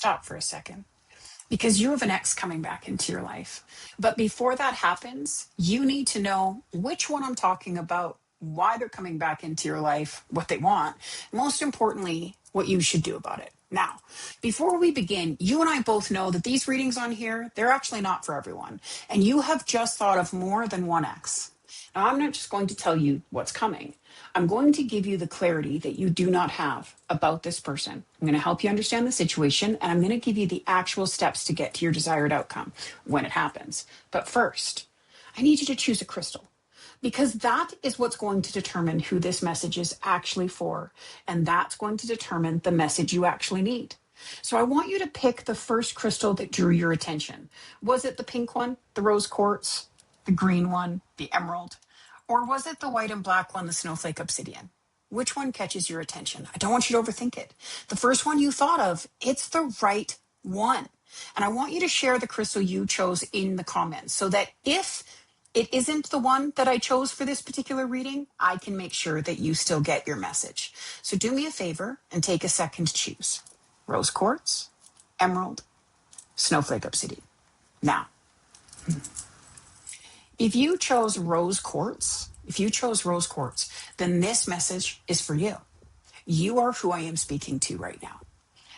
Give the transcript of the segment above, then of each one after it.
stop for a second, because you have an ex coming back into your life. But before that happens, you need to know which one I'm talking about, why they're coming back into your life, what they want, most importantly, what you should do about it. Now, before we begin, you and I both know that these readings on here, they're actually not for everyone. And you have just thought of more than one ex. Now, I'm not just going to tell you what's coming. I'm going to give you the clarity that you do not have about this person. I'm going to help you understand the situation, and I'm going to give you the actual steps to get to your desired outcome when it happens. But first, I need you to choose a crystal, because that is what's going to determine who this message is actually for. And that's going to determine the message you actually need. So I want you to pick the first crystal that drew your attention. Was it the pink one, the rose quartz, the green one, the emerald? Or was it the white and black one, the Snowflake Obsidian? Which one catches your attention? I don't want you to overthink it. The first one you thought of, it's the right one. And I want you to share the crystal you chose in the comments so that if it isn't the one that I chose for this particular reading, I can make sure that you still get your message. So do me a favor and take a second to choose. Rose quartz, emerald, Snowflake Obsidian. Now, if you chose rose quartz, then this message is for you. You are who I am speaking to right now.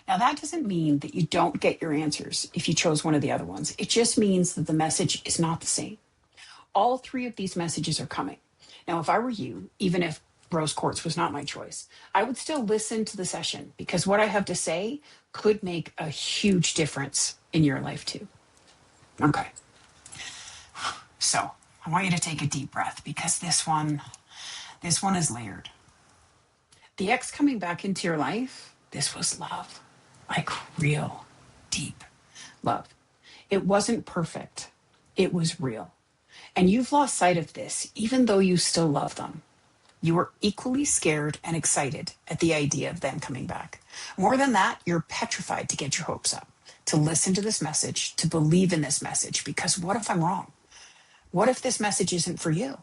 Now, that doesn't mean that you don't get your answers if you chose one of the other ones. It just means that the message is not the same. All three of these messages are coming. Now, if I were you, even if rose quartz was not my choice, I would still listen to the session, because what I have to say could make a huge difference in your life too. Okay. So I want you to take a deep breath, because this one is layered. The ex coming back into your life, this was love, like real, deep love. It wasn't perfect. It was real. And you've lost sight of this, even though you still love them. You were equally scared and excited at the idea of them coming back. More than that, you're petrified to get your hopes up, to listen to this message, to believe in this message, because what if I'm wrong? What if this message isn't for you?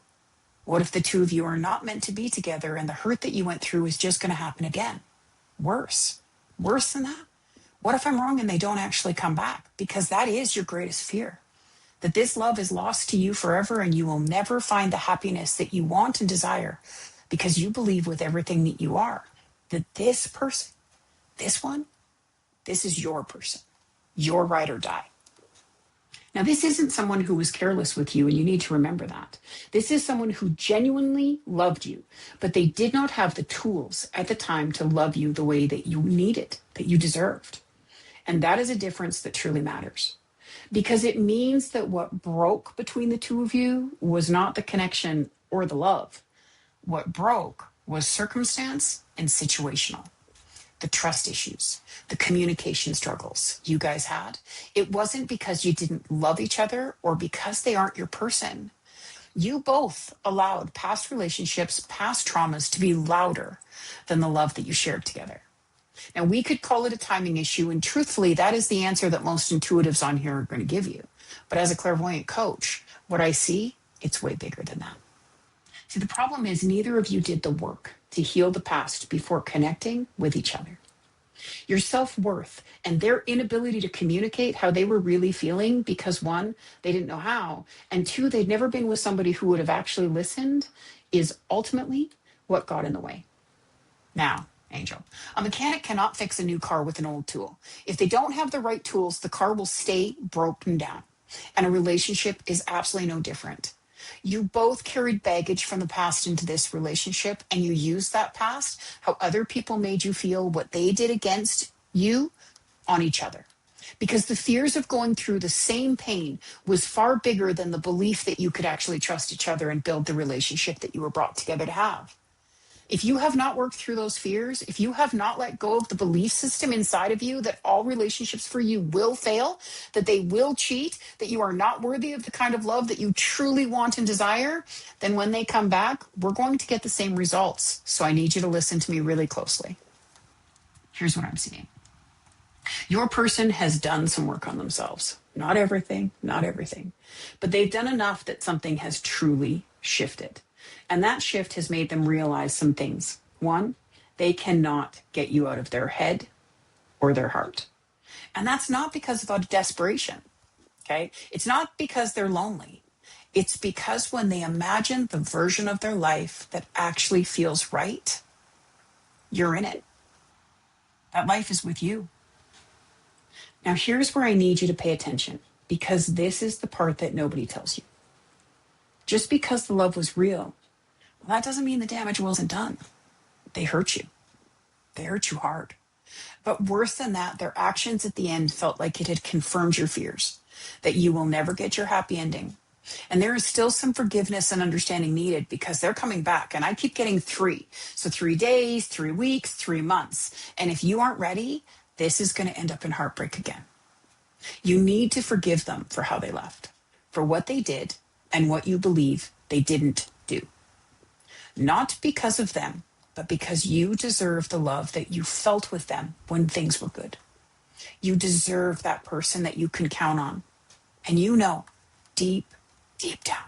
What if the two of you are not meant to be together and the hurt that you went through is just going to happen again? Worse than that? What if I'm wrong and they don't actually come back? Because that is your greatest fear. That this love is lost to you forever and you will never find the happiness that you want and desire, because you believe with everything that you are that this person, this is your person, your ride or die. Now, this isn't someone who was careless with you, and you need to remember that. This is someone who genuinely loved you, but they did not have the tools at the time to love you the way that you needed, that you deserved. And that is a difference that truly matters, because it means that what broke between the two of you was not the connection or the love. What broke was circumstance and situational. The trust issues, the communication struggles you guys had. It wasn't because you didn't love each other or because they aren't your person. You both allowed past relationships, past traumas to be louder than the love that you shared together. Now, we could call it a timing issue, and truthfully, that is the answer that most intuitives on here are going to give you. But as a clairvoyant coach, what I see, it's way bigger than that. See, the problem is neither of you did the work to heal the past before connecting with each other. Your self-worth and their inability to communicate how they were really feeling, because one, they didn't know how, and two, they'd never been with somebody who would have actually listened, is ultimately what got in the way. Now, Angel, a mechanic cannot fix a new car with an old tool. If they don't have the right tools, the car will stay broken down. And a relationship is absolutely no different. You both carried baggage from the past into this relationship, and you used that past, how other people made you feel, what they did against you, on each other. Because the fears of going through the same pain was far bigger than the belief that you could actually trust each other and build the relationship that you were brought together to have. If you have not worked through those fears, if you have not let go of the belief system inside of you that all relationships for you will fail, that they will cheat, that you are not worthy of the kind of love that you truly want and desire, then when they come back, we're going to get the same results. So I need you to listen to me really closely. Here's what I'm seeing. Your person has done some work on themselves. Not everything, but they've done enough that something has truly shifted. And that shift has made them realize some things. One, they cannot get you out of their head or their heart. And that's not because of out of desperation. Okay. It's not because they're lonely. It's because when they imagine the version of their life that actually feels right, you're in it. That life is with you. Now, here's where I need you to pay attention, because this is the part that nobody tells you. Just because the love was real, well, that doesn't mean the damage wasn't done. They hurt you. They hurt you hard. But worse than that, their actions at the end felt like it had confirmed your fears, that you will never get your happy ending. And there is still some forgiveness and understanding needed, because they're coming back. And I keep getting 3. So 3 days, 3 weeks, 3 months. And if you aren't ready, this is going to end up in heartbreak again. You need to forgive them for how they left, for what they did and what you believe they didn't do. Not because of them, but because you deserve the love that you felt with them when things were good. You deserve that person that you can count on. And you know, deep, deep down,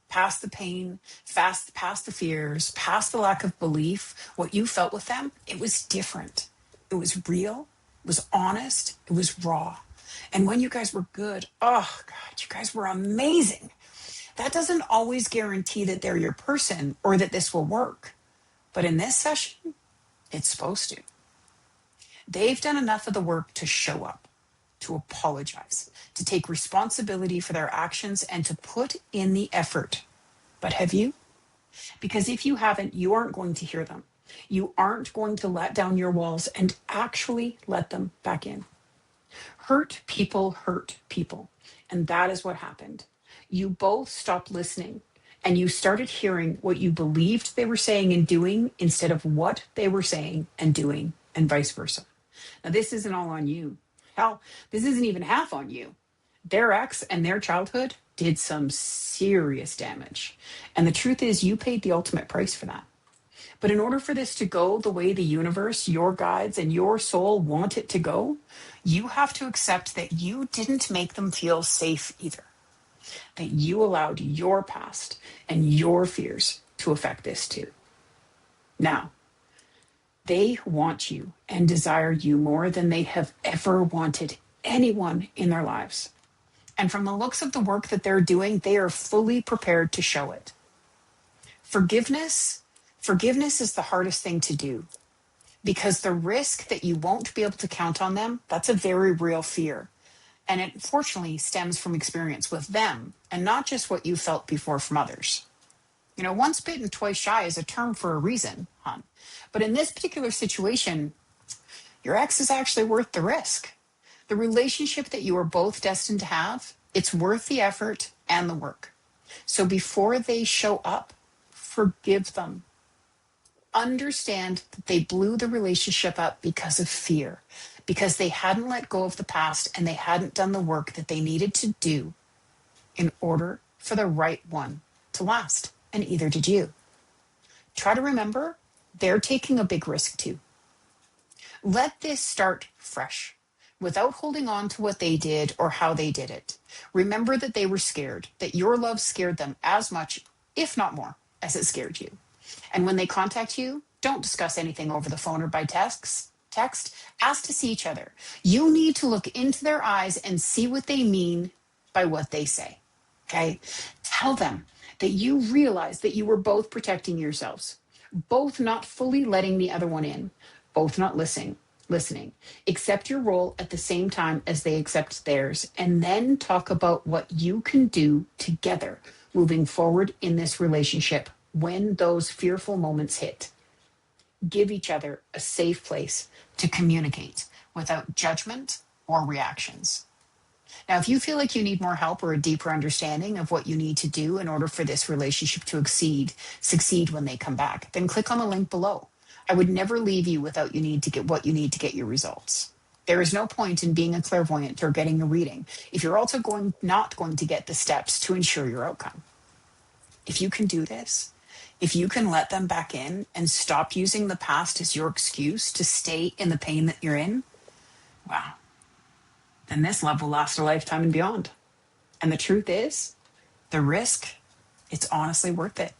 past the pain, past the fears, past the lack of belief, what you felt with them, it was different. It was real, it was honest, it was raw. And when you guys were good, oh God, you guys were amazing. That doesn't always guarantee that they're your person or that this will work. But in this session, it's supposed to. They've done enough of the work to show up, to apologize, to take responsibility for their actions, and to put in the effort. But have you? Because if you haven't, you aren't going to hear them. You aren't going to let down your walls and actually let them back in. Hurt people. And that is what happened. You both stopped listening, and you started hearing what you believed they were saying and doing instead of what they were saying and doing, and vice versa. Now, this isn't all on you. Hell, this isn't even half on you. Their ex and their childhood did some serious damage. And the truth is, you paid the ultimate price for that. But in order for this to go the way the universe, your guides, and your soul want it to go, you have to accept that you didn't make them feel safe either. That you allowed your past and your fears to affect this too. Now, they want you and desire you more than they have ever wanted anyone in their lives. And from the looks of the work that they're doing, they are fully prepared to show it. Forgiveness is the hardest thing to do, because the risk that you won't be able to count on them, that's a very real fear. And it unfortunately stems from experience with them, and not just what you felt before from others. You know, once bitten, twice shy is a term for a reason, hon. But in this particular situation, your ex is actually worth the risk. The relationship that you are both destined to have, it's worth the effort and the work. So before they show up, forgive them. Understand that they blew the relationship up because of fear, because they hadn't let go of the past and they hadn't done the work that they needed to do in order for the right one to last. And either did you. Try to remember, they're taking a big risk too. Let this start fresh, without holding on to what they did or how they did it. Remember that they were scared, that your love scared them as much, if not more, as it scared you. And when they contact you, don't discuss anything over the phone or by text. Ask to see each other. You need to look into their eyes and see what they mean by what they say. Okay? Tell them that you realize that you were both protecting yourselves, both not fully letting the other one in, both not listening. Accept your role at the same time as they accept theirs, and then talk about what you can do together moving forward in this relationship when those fearful moments hit. Give each other a safe place to communicate without judgment or reactions. Now, if you feel like you need more help or a deeper understanding of what you need to do in order for this relationship to succeed when they come back, then click on the link below. I would never leave you without you need to get what you need to get your results. There is no point in being a clairvoyant or getting a reading if you're also not going to get the steps to ensure your outcome. If you can do this, if you can let them back in and stop using the past as your excuse to stay in the pain that you're in, wow, then this love will last a lifetime and beyond. And the truth is, the risk, it's honestly worth it.